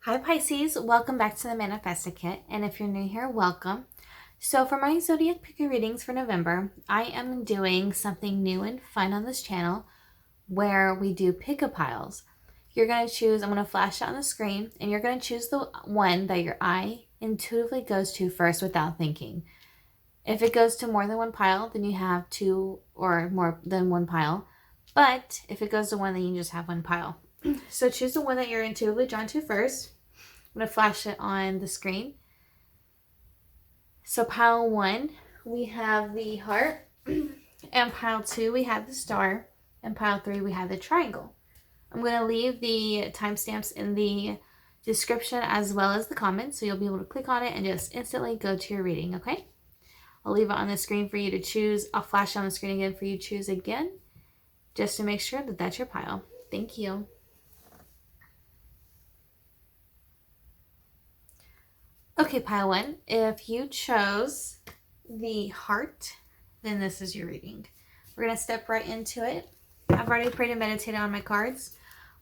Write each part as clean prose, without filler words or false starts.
Hi Pisces, welcome back to the Manifesta Kit, and if you're new here, welcome. So for my zodiac picker readings for November, I am doing something new and fun on this channel where we do pick-a-piles. You're going to choose, I'm going to flash it on the screen, and you're going to choose the one that your eye intuitively goes to first without thinking. If it goes to more than one pile, then you have two or more than one pile. But if it goes to one, then you just have one pile. So choose the one that you're intuitively drawn to first. I'm going to flash it on the screen. So pile 1, we have the heart. And pile 2, we have the star. And pile 3, we have the triangle. I'm going to leave the timestamps in the description as well as the comments, so you'll be able to click on it and just instantly go to your reading, okay? I'll leave it on the screen for you to choose. I'll flash it on the screen again for you to choose again, just to make sure that that's your pile. Thank you. Okay, pile 1, if you chose the heart, then this is your reading. We're going to step right into it. I've already prayed and meditated on my cards.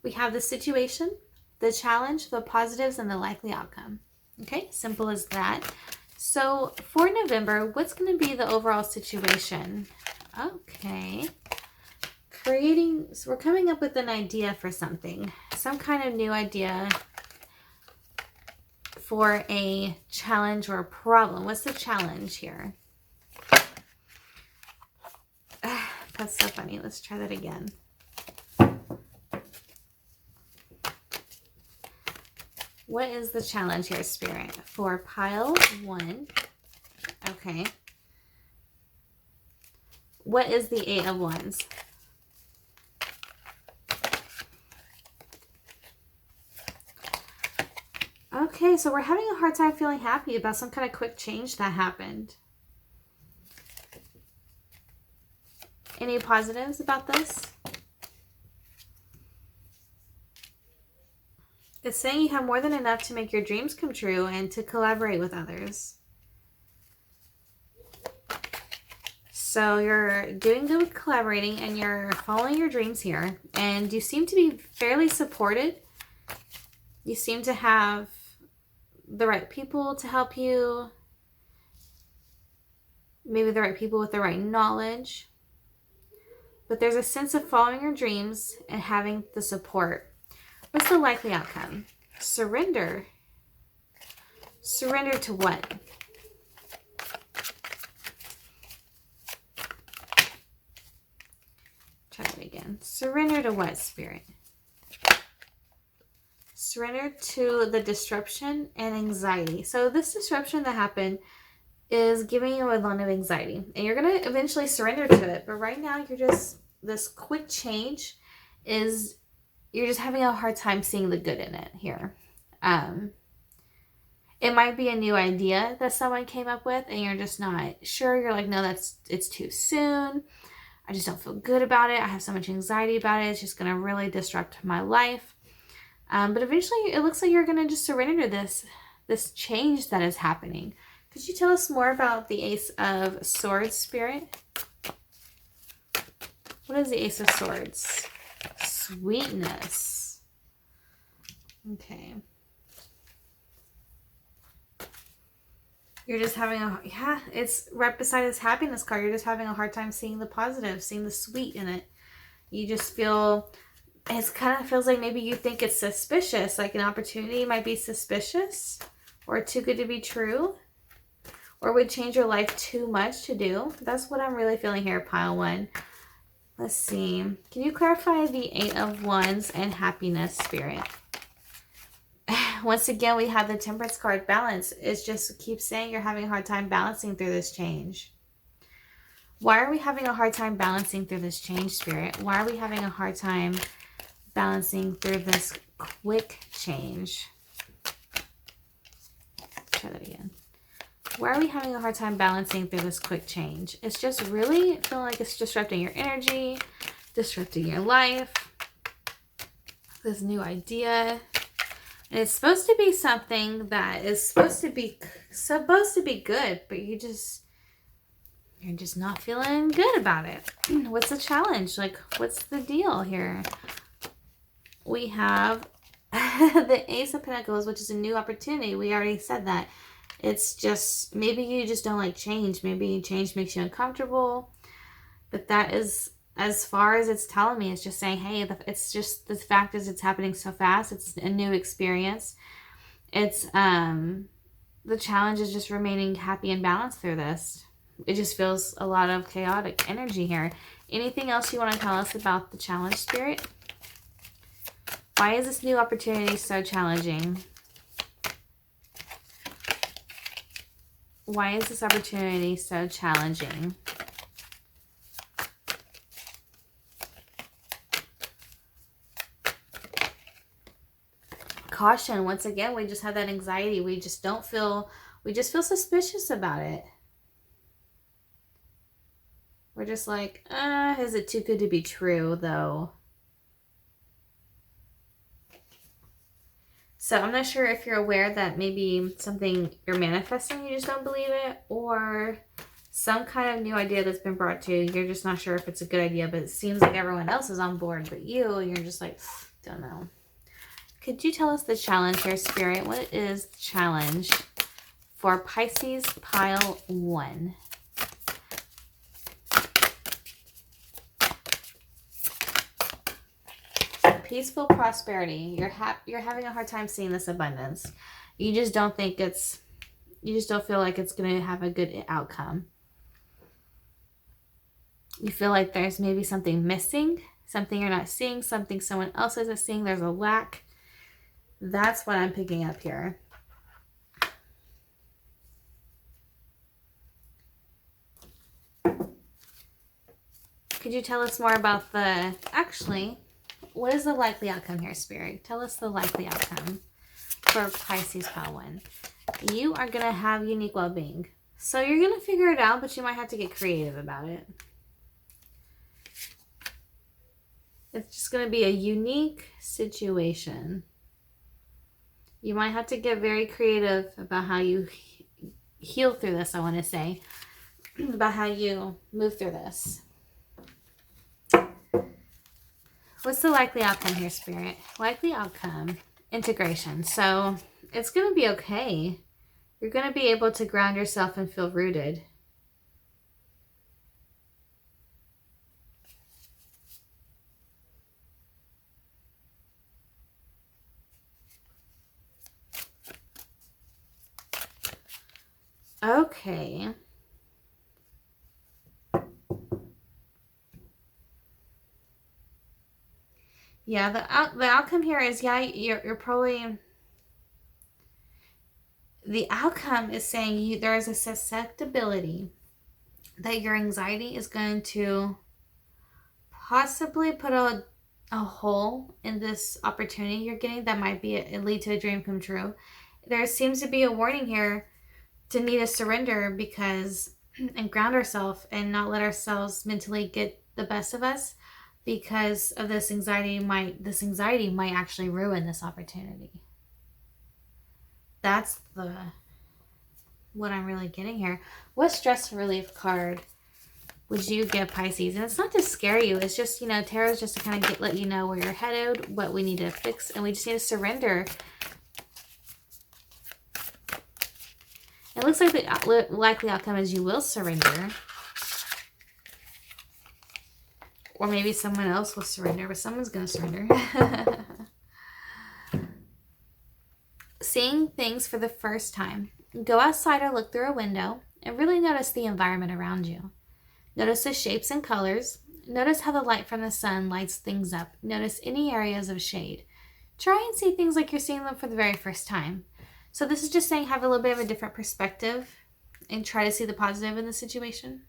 We have the situation, the challenge, the positives, and the likely outcome. Okay, simple as that. So for November, what's going to be the overall situation? Okay. So we're coming up with an idea for something, some kind of new idea for a challenge or a problem. What's the challenge here? That's so funny. Let's try that again. What is the challenge here, Spirit? For pile 1. Okay. What is the 8 of Wands? Okay, so we're having a hard time feeling happy about some kind of quick change that happened. Any positives about this? It's saying you have more than enough to make your dreams come true and to collaborate with others. So you're doing good with collaborating and you're following your dreams here. And you seem to be fairly supported. You seem to have the right people to help you. Maybe the right people with the right knowledge. But there's a sense of following your dreams and having the support. What's the likely outcome? Surrender. Surrender to what? Try that again. Surrender to what, Spirit? Surrender to the disruption and anxiety. So this disruption that happened is giving you a lot of anxiety. And you're going to eventually surrender to it. But right now, this quick change is, you're just having a hard time seeing the good in it here. It might be a new idea that someone came up with and you're just not sure. You're like, no, it's too soon. I just don't feel good about it. I have so much anxiety about it. It's just going to really disrupt my life. But eventually it looks like you're going to just surrender to this change that is happening. Could you tell us more about the Ace of Swords, Spirit? What is the Ace of Swords? Sweetness. Okay. You're just having it's right beside this happiness card. You're just having a hard time seeing the positive, seeing the sweet in it. You just feel, it kind of feels like maybe you think it's suspicious, like an opportunity might be suspicious or too good to be true, or would change your life too much to do. That's what I'm really feeling here, pile 1. Let's see. Can you clarify the 8 of Wands and happiness, Spirit? Once again, we have the Temperance card, balance. It just keeps saying you're having a hard time balancing through this change. Why are we having a hard time balancing through this change, Spirit? Why are we having a hard time balancing through this quick change? Try that again. Why are we having a hard time balancing through this quick change? It's just really feeling like it's disrupting your energy, disrupting your life. This new idea. And it's supposed to be something that is supposed to be good, but you're just not feeling good about it. What's the challenge? Like, what's the deal here? We have the Ace of Pentacles, which is a new opportunity. We already said that. It's just, maybe you just don't like change. Maybe change makes you uncomfortable. But that is, as far as it's telling me, it's just saying, hey, it's just, the fact is it's happening so fast. It's a new experience. It's, the challenge is just remaining happy and balanced through this. It just feels a lot of chaotic energy here. Anything else you want to tell us about the challenge, Spirit? Why is this new opportunity so challenging? Why is this opportunity so challenging? Caution. Once again, we just have that anxiety. We just feel suspicious about it. We're just like, is it too good to be true, though? So I'm not sure if you're aware that maybe something you're manifesting, you just don't believe it, or some kind of new idea that's been brought to you. You're just not sure if it's a good idea, but it seems like everyone else is on board but you, and you're just like, don't know. Could you tell us the challenge here, Spirit? What is the challenge for Pisces Pile 1? Peaceful prosperity. You're having a hard time seeing this abundance. You just don't think you just don't feel like it's going to have a good outcome. You feel like there's maybe something missing, something you're not seeing, something someone else isn't seeing. There's a lack. That's what I'm picking up here. Could you tell us more about what is the likely outcome here, Spirit? Tell us the likely outcome for Pisces Pile 1. You are going to have unique well-being. So you're going to figure it out, but you might have to get creative about it. It's just going to be a unique situation. You might have to get very creative about how you heal through this, I want to say. About how you move through this. What's the likely outcome here, Spirit? Likely outcome, integration. So it's going to be okay. You're going to be able to ground yourself and feel rooted. Okay. Yeah, the outcome here is, yeah, you're probably, the outcome is saying there is a susceptibility that your anxiety is going to possibly put a hole in this opportunity you're getting that might lead to a dream come true. There seems to be a warning here to need to surrender and ground ourselves and not let ourselves mentally get the best of us, because of this anxiety might actually ruin this opportunity. That's what I'm really getting here. What stress relief card would you give Pisces? And it's not to scare you. It's just, tarot's just to kind of let you know where you're headed, what we need to fix, and we just need to surrender. It looks like the likely outcome is you will surrender. Or maybe someone else will surrender, but someone's going to surrender. Seeing things for the first time. Go outside or look through a window and really notice the environment around you. Notice the shapes and colors. Notice how the light from the sun lights things up. Notice any areas of shade. Try and see things like you're seeing them for the very first time. So this is just saying have a little bit of a different perspective and try to see the positive in the situation.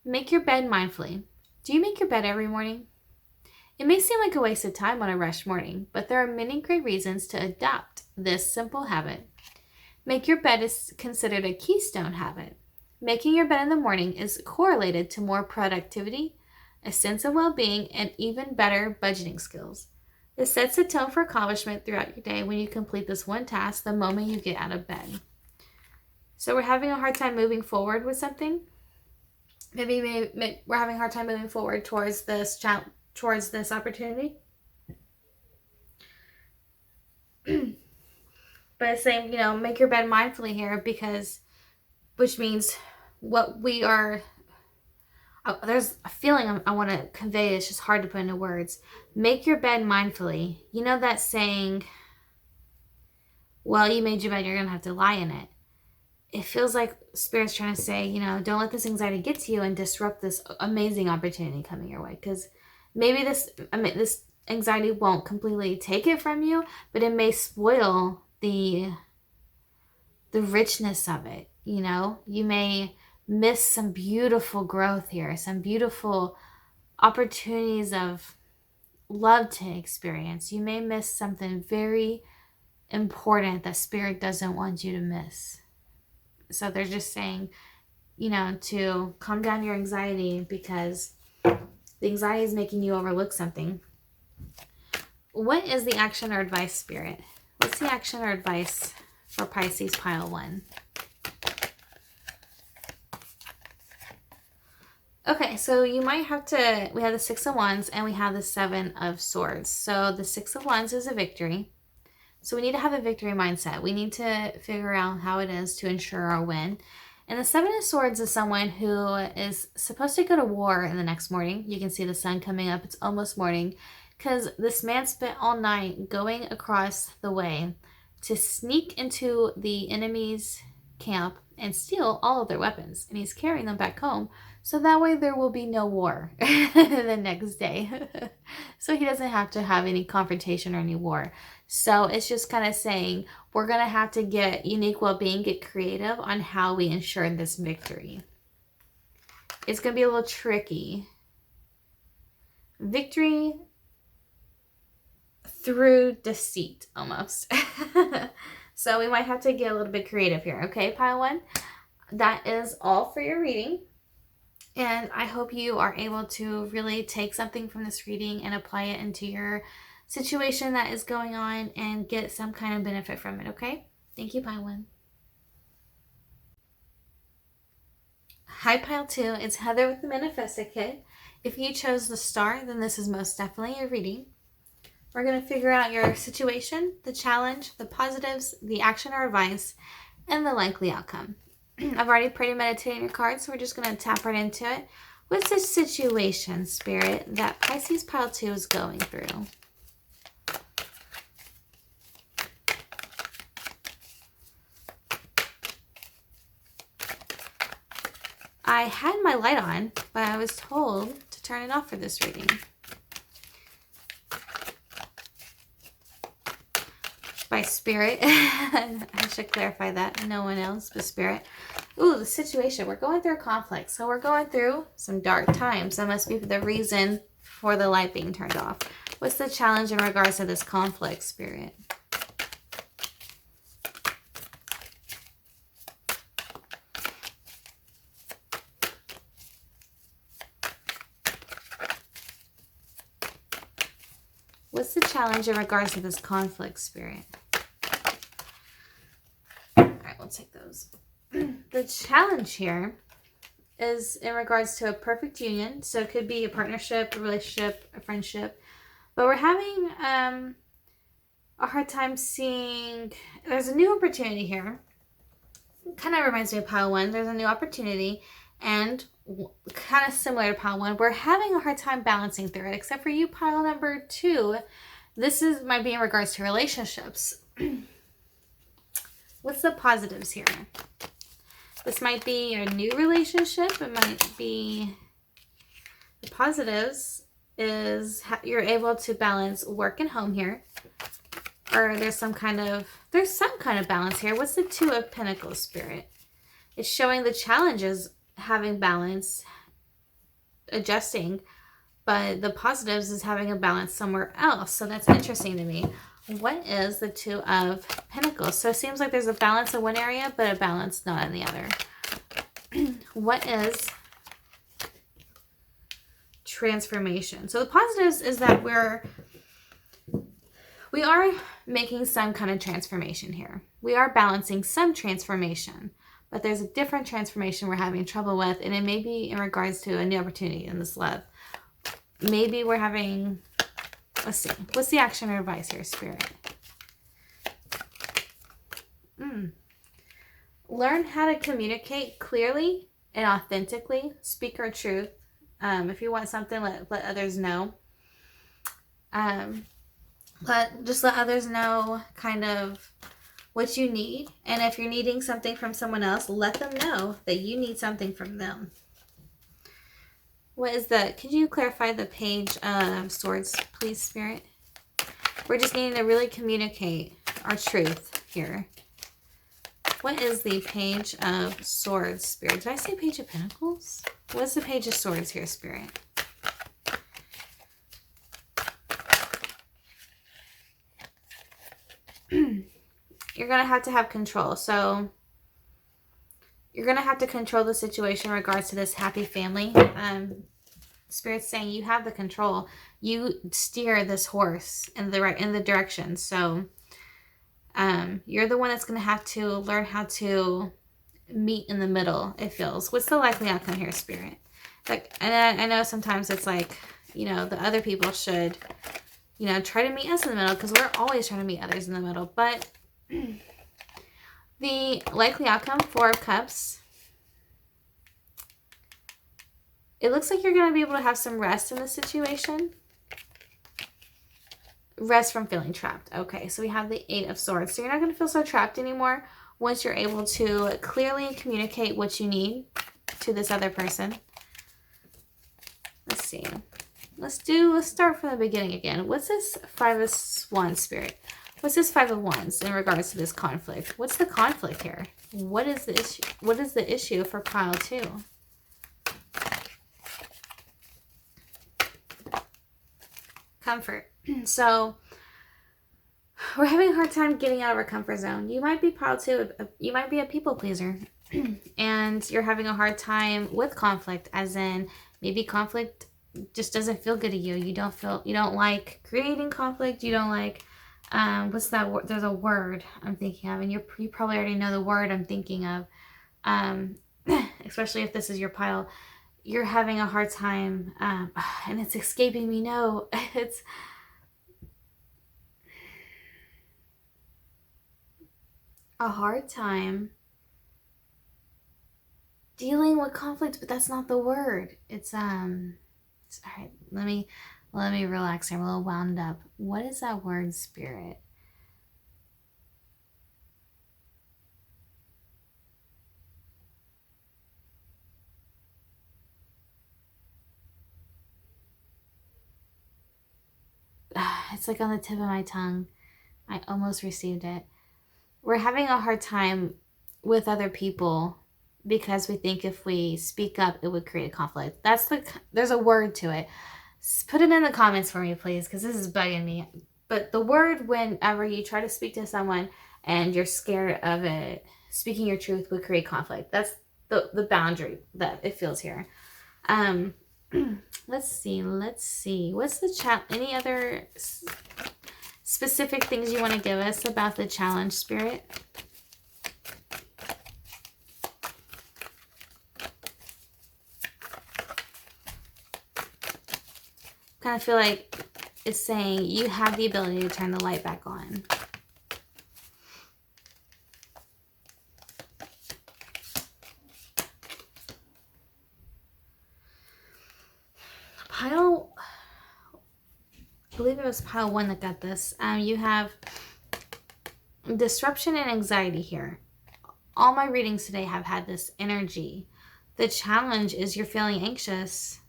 Make your bed mindfully. Do you make your bed every morning? It may seem like a waste of time on a rushed morning, but there are many great reasons to adopt this simple habit. Make your bed is considered a keystone habit. Making your bed in the morning is correlated to more productivity, a sense of well-being, and even better budgeting skills. It sets the tone for accomplishment throughout your day when you complete this one task the moment you get out of bed. So we're having a hard time moving forward with something. Maybe we're having a hard time moving forward towards this opportunity. But it's saying, you know, make your bed mindfully here, because, which means what we are, there's a feeling I want to convey. It's just hard to put into words. Make your bed mindfully. You know that saying, well, you made your bed, you're going to have to lie in it. It feels like Spirit's trying to say, you know, don't let this anxiety get to you and disrupt this amazing opportunity coming your way. Because maybe this anxiety won't completely take it from you, but it may spoil the richness of it. You know, you may miss some beautiful growth here, some beautiful opportunities of love to experience. You may miss something very important that Spirit doesn't want you to miss. So they're just saying, you know, to calm down your anxiety, because the anxiety is making you overlook something. What is the action or advice, Spirit? What's the action or advice for Pisces pile 1? Okay, so you might have to, we have the 6 of Wands and we have the 7 of Swords. So the 6 of Wands is a victory. So we need to have a victory mindset. We need to figure out how it is to ensure our win. And the 7 of Swords is someone who is supposed to go to war in the next morning. You can see the sun coming up. It's almost morning, because this man spent all night going across the way to sneak into the enemy's camp and steal all of their weapons. And he's carrying them back home, so that way there will be no war the next day. So he doesn't have to have any confrontation or any war. So it's just kind of saying, we're going to have to get unique well-being, get creative on how we ensure this victory. It's going to be a little tricky. Victory through deceit, almost. So we might have to get a little bit creative here. Okay, pile 1? That is all for your reading. And I hope you are able to really take something from this reading and apply it into your situation that is going on and get some kind of benefit from it, okay? Thank you, pile 1. Hi, pile 2. It's Heather with the Manifesta Kit. If you chose the star, then this is most definitely your reading. We're going to figure out your situation, the challenge, the positives, the action or advice, and the likely outcome. I've already pretty meditated your cards, so we're just going to tap right into it. What's the situation, Spirit, that Pisces pile 2 is going through? I had my light on, but I was told to turn it off for this reading. By Spirit. I should clarify that. No one else but Spirit. Ooh, the situation. We're going through a conflict. So we're going through some dark times. That must be the reason for the light being turned off. What's the challenge in regards to this conflict, Spirit? What's the challenge in regards to this conflict, Spirit? All right, we'll take those. The challenge here is in regards to a perfect union. So it could be a partnership, a relationship, a friendship. But we're having a hard time seeing... There's a new opportunity here. It kind of reminds me of pile 1. There's a new opportunity. And kind of similar to pile 1, we're having a hard time balancing through it, except for you, pile number 2. This might be in regards to relationships. What's the positives here? This might be a new relationship. It might be... The positives is you're able to balance work and home here. Or there's some kind of balance here. What's the 2 of Pentacles, Spirit? It's showing the challenges having balance, adjusting, but the positives is having a balance somewhere else. So that's interesting to me. What is the 2 of Pentacles? So it seems like there's a balance in one area, but a balance not in the other. What is transformation? So the positives is that we are making some kind of transformation here. We are balancing some transformation. But there's a different transformation we're having trouble with, and it may be in regards to a new opportunity in this love. Maybe we're having... Let's see. What's the action or advice here, Spirit? Learn how to communicate clearly and authentically. Speak your truth. If you want something, let others know. Just let others know kind of what you need. And if you're needing something from someone else, let them know that you need something from them. What is that? Could you clarify the Page of Swords, please, Spirit? We're just needing to really communicate our truth here. What is the Page of Swords, Spirit? Did I say Page of Pentacles? What's the Page of Swords here, Spirit? You're going to have control. So you're going to have to control the situation in regards to this happy family. Spirit's saying you have the control. You steer this horse in the direction. So you're the one that's going to have to learn how to meet in the middle, it feels. What's the likely outcome here, Spirit? Like, and I know sometimes it's like, you know, the other people should, you know, try to meet us in the middle, because we're always trying to meet others in the middle. But the likely outcome, 4 of Cups. It looks like you're going to be able to have some rest in this situation. Rest from feeling trapped. Okay, so we have the 8 of Swords. So you're not going to feel so trapped anymore once you're able to clearly communicate what you need to this other person. Let's see. Let's start from the beginning again. What's this 5 of Wands, Spirit? What's this 5 of Wands in regards to this conflict? What's the conflict here? What is the issue? What is the issue for pile 2? Comfort. So we're having a hard time getting out of our comfort zone. You might be pile 2. You might be a people pleaser. And you're having a hard time with conflict, as in maybe conflict just doesn't feel good to you. You don't like creating conflict. You don't like, what's that word? There's a word I'm thinking of, and you probably already know the word I'm thinking of. Especially if this is your pile, you're having a hard time, and it's escaping me. No, it's a hard time dealing with conflict, but that's not the word. It's all right. Let me relax. I'm a little wound up. What is that word, Spirit? It's like on the tip of my tongue. I almost received it. We're having a hard time with other people because we think if we speak up, it would create a conflict. There's a word to it. Put it in the comments for me, please, because this is bugging me. But the word, whenever you try to speak to someone and you're scared of it, speaking your truth would create conflict. That's the boundary that it feels here. Let's see. What's the challenge? Any other specific things you want to give us about the challenge, Spirit? Kind of feel like it's saying you have the ability to turn the light back on. Pile, I believe it was pile 1 that got this. You have disruption and anxiety here. All my readings today have had this energy. The challenge is you're feeling anxious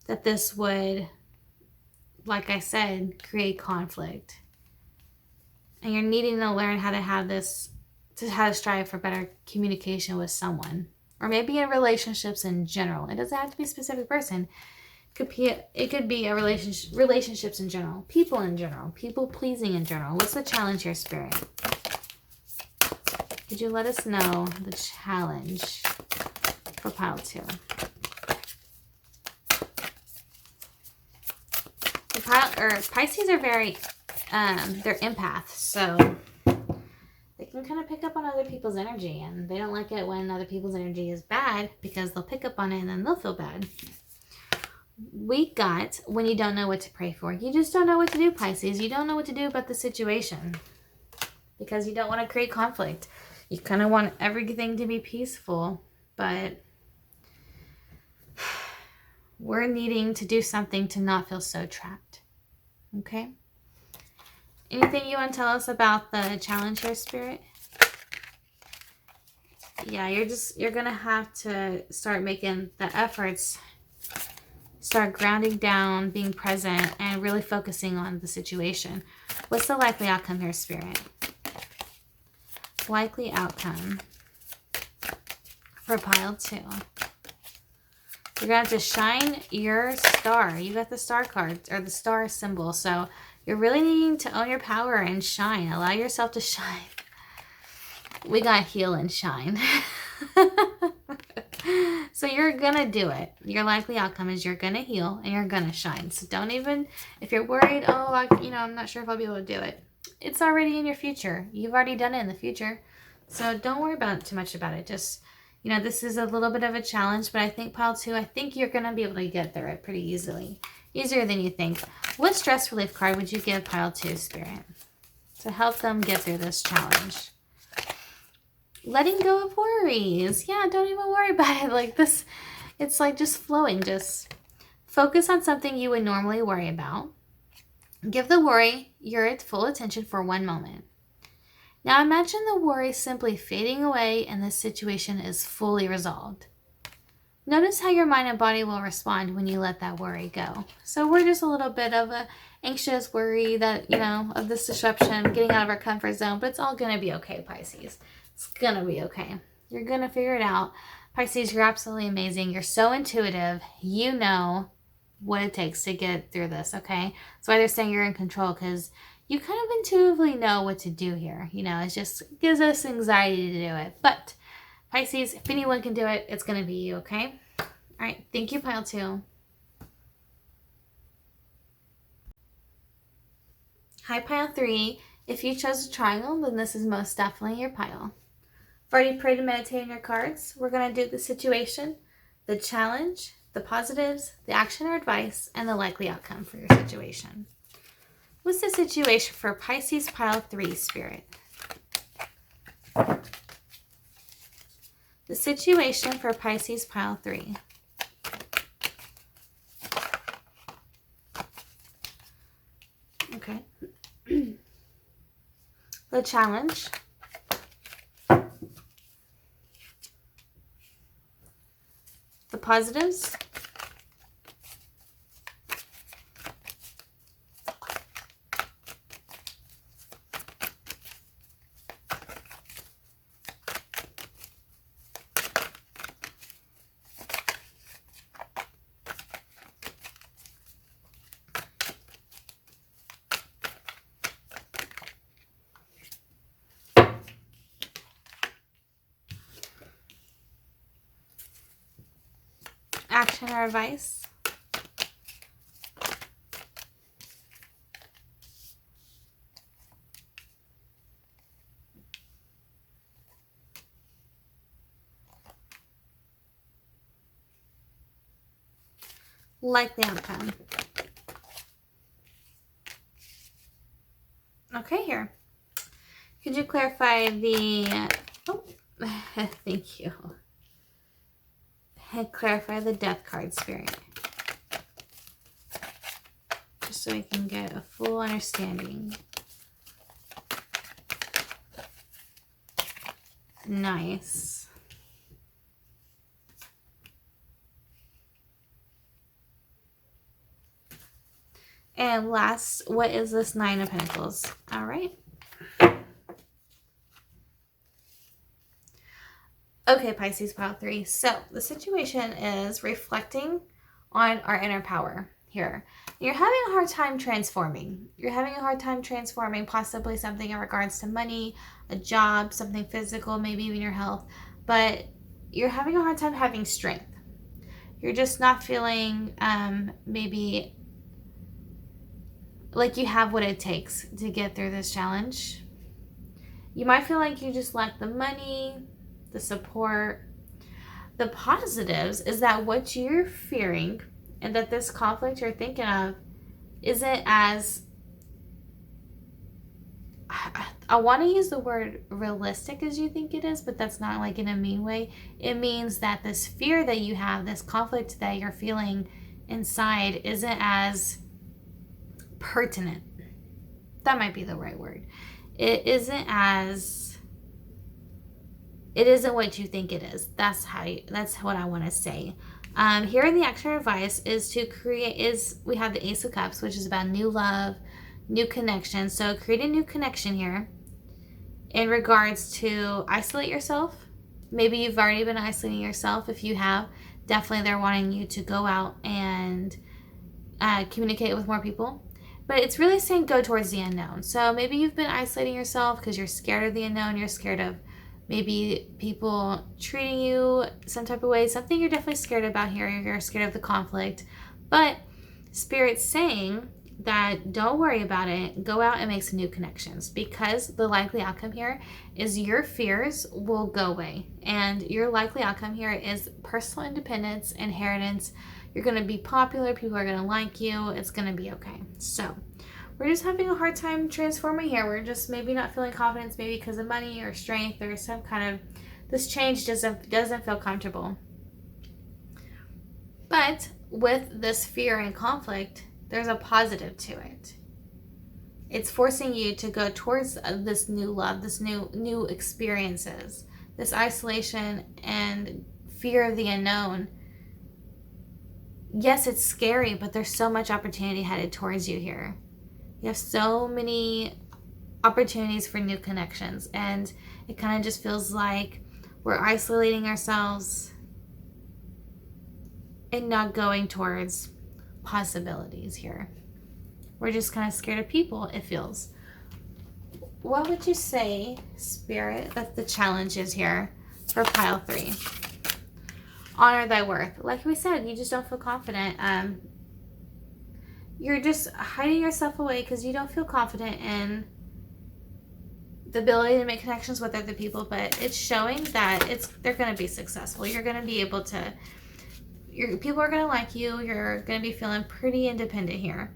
that this would, like I said, create conflict. And you're needing to learn how to have this, how to strive for better communication communication or maybe in relationships in general. It doesn't have to be a specific person. It could be a relationships in general, people in general, people pleasing in general. What's the challenge here, Spirit? Could you let us know the challenge for pile 2? Pisces are very, they're empaths, so they can kind of pick up on other people's energy, and they don't like it when other people's energy is bad because they'll pick up on it and then they'll feel bad. We got when you don't know what to pray for. You just don't know what to do, Pisces. You don't know what to do about the situation. because you don't want to create conflict. You kind of want everything to be peaceful, but we're needing to do something to not feel so trapped. Okay? Anything you want to tell us about the challenge here, Spirit? Yeah, you're going to have to start making the efforts, start grounding down, being present, and really focusing on the situation. What's the likely outcome here, Spirit? Likely outcome for pile 2. You're going to have to shine your star. You got the star card, or the star symbol. So you're really needing to own your power and shine. Allow yourself to shine. We got heal and shine. So you're going to do it. Your likely outcome is you're going to heal and you're going to shine. So don't even, if you're worried, oh, I'm not sure if I'll be able to do it. It's already in your future. You've already done it in the future. So don't worry too much about it. Just, this is a little bit of a challenge, but I think pile 2, I think you're going to be able to get through it pretty easily. Easier than you think. What stress relief card would you give pile 2, Spirit, to help them get through this challenge? Letting go of worries. Yeah, don't even worry about it. Like this, it's like just flowing. Just focus on something you would normally worry about. Give the worry your full attention for 1 moment. Now imagine the worry simply fading away and the situation is fully resolved. Notice how your mind and body will respond when you let that worry go. So we're just a little bit of a anxious worry that, of this disruption, getting out of our comfort zone, but it's all going to be okay, Pisces. It's going to be okay. You're going to figure it out. Pisces, you're absolutely amazing. You're so intuitive. You know what it takes to get through this, okay? That's why they're saying you're in control, because you kind of intuitively know what to do here. It just gives us anxiety to do it. But Pisces, if anyone can do it, it's going to be you, okay? All right. Thank you, pile 2. Hi, pile 3. If you chose a triangle, then this is most definitely your pile. I've already prayed and meditated on your cards. We're going to do the situation, the challenge, the positives, the action or advice, and the likely outcome for your situation. What's the situation for Pisces pile 3, Spirit? The situation for Pisces pile 3. Okay. The challenge. The positives. Action or advice. Likely outcome. Okay, here. Could you clarify the... Oh, thank you. And clarify the death card, Spirit. Just so I can get a full understanding. Nice. And last, what is this 9 of Pentacles? All right. Okay, Pisces pile 3. So the situation is reflecting on our inner power here. You're having a hard time transforming. You're having a hard time transforming possibly something in regards to money, a job, something physical, maybe even your health. But you're having a hard time having strength. You're just not feeling maybe like you have what it takes to get through this challenge. You might feel like you just lack the money, the support. The positives is that what you're fearing and that this conflict you're thinking of isn't as I want to use the word realistic as you think it is, but that's not like in a mean way. It means that this fear that you have, this conflict that you're feeling inside isn't as pertinent. That might be the right word. It isn't what you think it is. That's what I want to say. Here in the extra advice we have the Ace of Cups, which is about new love, new connection. So create a new connection here in regards to isolate yourself. Maybe you've already been isolating yourself. If you have, definitely they're wanting you to go out and communicate with more people. But it's really saying go towards the unknown. So maybe you've been isolating yourself because you're scared of the unknown. You're scared of maybe people treating you some type of way. Something you're definitely scared about here. You're scared of the conflict. But Spirit's saying that don't worry about it. Go out and make some new connections, because the likely outcome here is your fears will go away. And your likely outcome here is personal independence, inheritance. You're going to be popular. People are going to like you. It's going to be okay. So we're just having a hard time transforming here. We're just maybe not feeling confidence, maybe because of money or strength or some kind of, this change doesn't feel comfortable. But with this fear and conflict, there's a positive to it. It's forcing you to go towards this new love, this new experiences, this isolation and fear of the unknown. Yes, it's scary, but there's so much opportunity headed towards you here. You have so many opportunities for new connections, and it kind of just feels like we're isolating ourselves and not going towards possibilities here. We're just kind of scared of people, it feels. What would you say, Spirit, that the challenge is here for pile 3? Honor thy worth. Like we said, you just don't feel confident. You're just hiding yourself away because you don't feel confident in the ability to make connections with other people, but it's showing that they're going to be successful. You're going to be able to, people are going to like you. You're going to be feeling pretty independent here.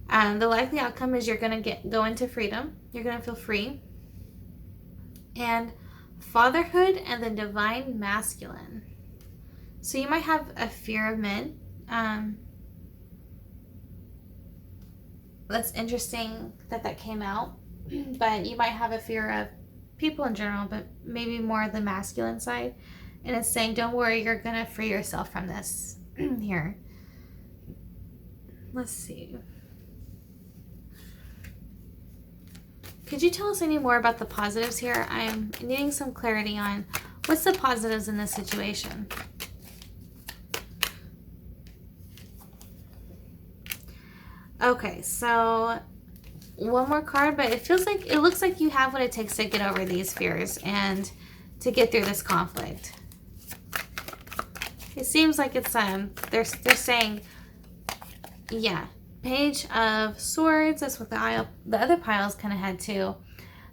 The likely outcome is you're going to go into freedom. You're going to feel free. And fatherhood and the divine masculine. So you might have a fear of men. That's interesting that came out. But you might have a fear of people in general, but maybe more the masculine side. And it's saying, don't worry, you're going to free yourself from this here. Let's see. Could you tell us any more about the positives here? I'm needing some clarity on what's the positives in this situation. Okay, so one more card, but it looks like you have what it takes to get over these fears and to get through this conflict. It seems like it's they're saying, yeah, Page of Swords. That's what the other piles kind of had too.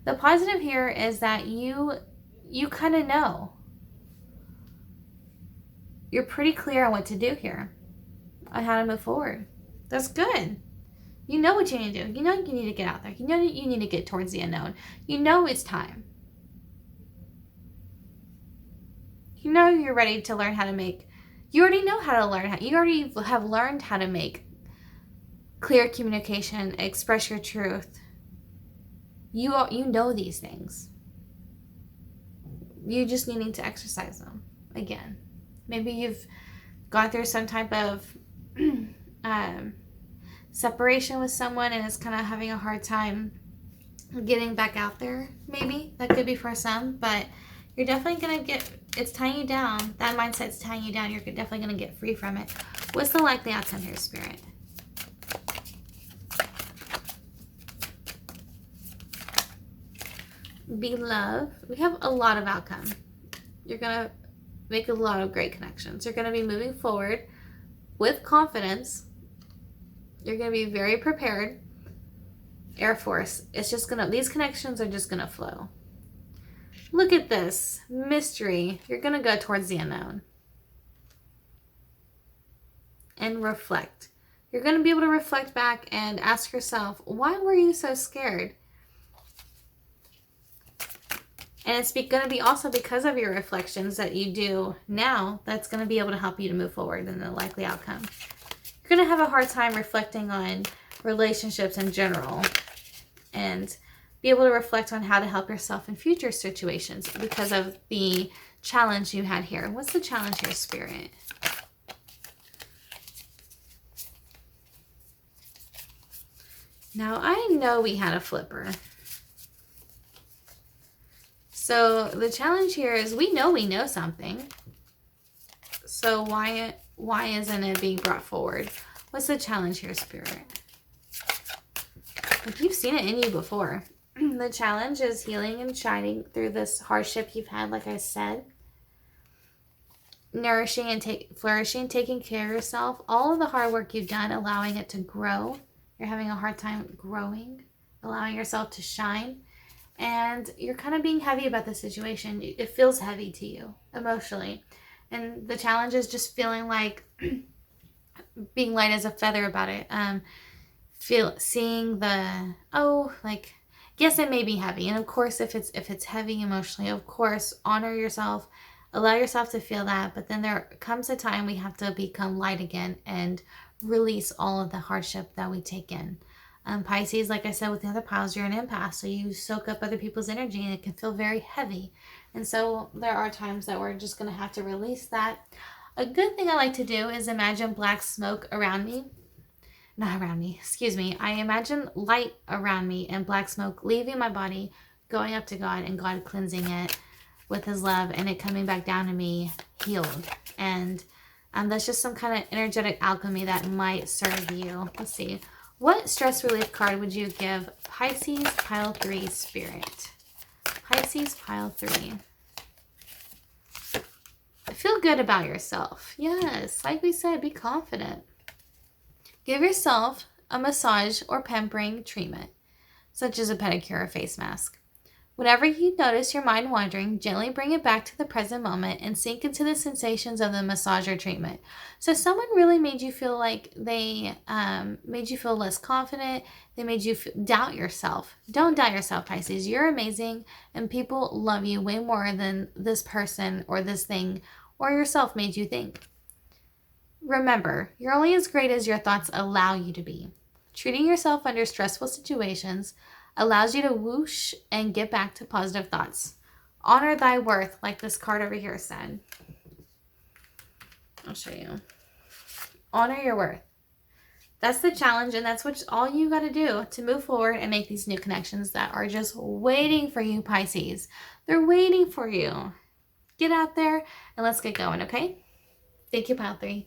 The positive here is that you kind of know. You're pretty clear on what to do here, on how to move forward. That's good. You know what you need to do. You know you need to get out there. You know you need to get towards the unknown. You know it's time. You know you're ready to learn how to make. You already know how to learn. You already have learned how to make clear communication, express your truth. You know these things. You just needing to exercise them again. Maybe you've gone through some type of separation with someone and is kind of having a hard time getting back out there. Maybe that could be for some, but you're definitely gonna it's tying you down. That mindset's tying you down. You're definitely gonna get free from it. What's the likely outcome here, Spirit? Be love. We have a lot of outcome. You're gonna make a lot of great connections. You're gonna be moving forward with confidence. You're going to be very prepared. Air Force. It's just going to, these connections are just going to flow. Look at this. Mystery. You're going to go towards the unknown. And reflect. You're going to be able to reflect back and ask yourself, why were you so scared? And it's going to be also because of your reflections that you do now that's going to be able to help you to move forward in the likely outcome. You're going to have a hard time reflecting on relationships in general and be able to reflect on how to help yourself in future situations because of the challenge you had here. What's the challenge here, Spirit? Now, I know we had a flipper. So the challenge here is we know something. So why isn't it being brought forward? What's the challenge here, Spirit? Like, you've seen it in you before. The challenge is healing and shining through this hardship you've had, like I said. Nourishing and flourishing, taking care of yourself. All of the hard work you've done, allowing it to grow. You're having a hard time growing, allowing yourself to shine. And you're kind of being heavy about the situation. It feels heavy to you emotionally. And the challenge is just feeling like being light as a feather about it. Seeing the, yes, it may be heavy. And of course, if it's heavy emotionally, of course, honor yourself, allow yourself to feel that. But then there comes a time we have to become light again and release all of the hardship that we take in. Pisces, like I said, with the other piles, you're an empath, so you soak up other people's energy and it can feel very heavy. And so there are times that we're just going to have to release that. A good thing I like to do is imagine black smoke around me. Not around me, excuse me. I imagine light around me and black smoke leaving my body, going up to God, and God cleansing it with his love and it coming back down to me healed. And that's just some kind of energetic alchemy that might serve you. Let's see. What stress relief card would you give Pisces Pile 3 Spirit? Pisces Pile 3. Feel good about yourself. Yes, like we said, be confident. Give yourself a massage or pampering treatment, such as a pedicure or face mask. Whenever you notice your mind wandering, gently bring it back to the present moment and sink into the sensations of the massage or treatment. So someone really made you feel like they made you feel less confident. They made you doubt yourself. Don't doubt yourself, Pisces. You're amazing and people love you way more than this person or this thing or yourself made you think. Remember, you're only as great as your thoughts allow you to be. Treating yourself under stressful situations allows you to whoosh and get back to positive thoughts. Honor thy worth, like this card over here said. I'll show you. Honor your worth. That's the challenge, and that's what all you got to do to move forward and make these new connections that are just waiting for you, Pisces. They're waiting for you. Get out there and let's get going, okay? Thank you, Pile 3.